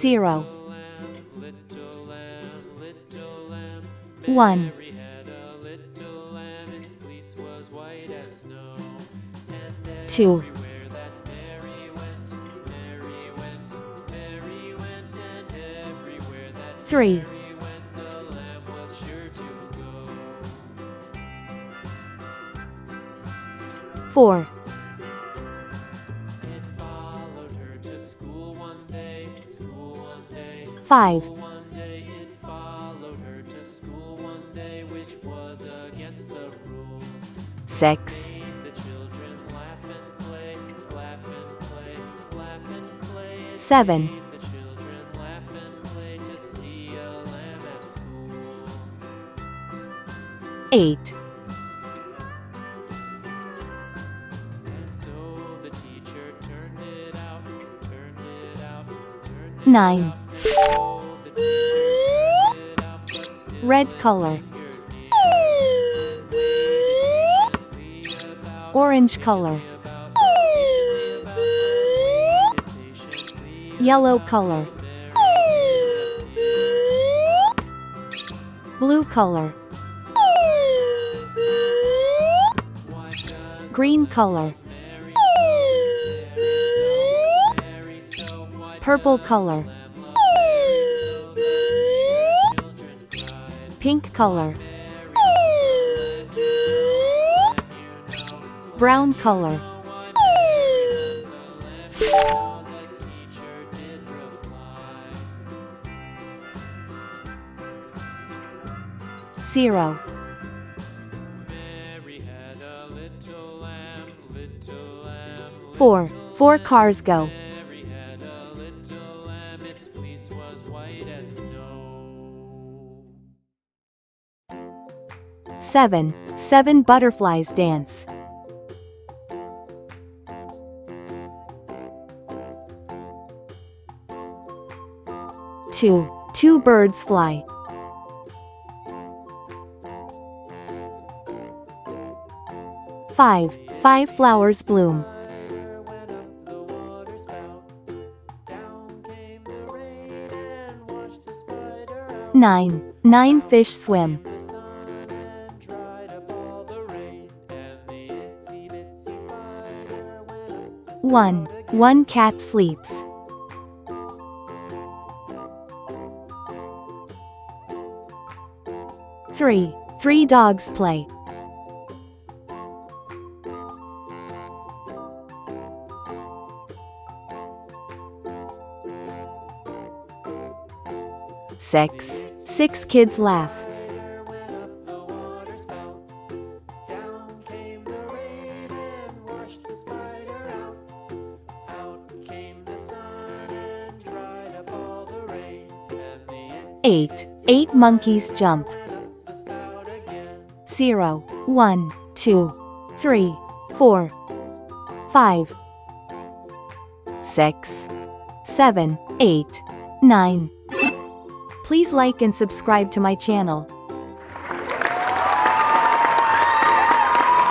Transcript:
0 1 2 3 4 5 6 7 8 9 Red color, orange color, yellow color, blue color, green color, purple color, pink color, brown color, zero. Four cars go. 7 butterflies dance. 2 birds fly. 5 flowers bloom. 9 fish swim. 1 cat sleeps. 3 dogs play. 6 kids laugh. 8 monkeys jump. 0 1 2 3 4 5 6 7 8 9. Please like and subscribe to my channel.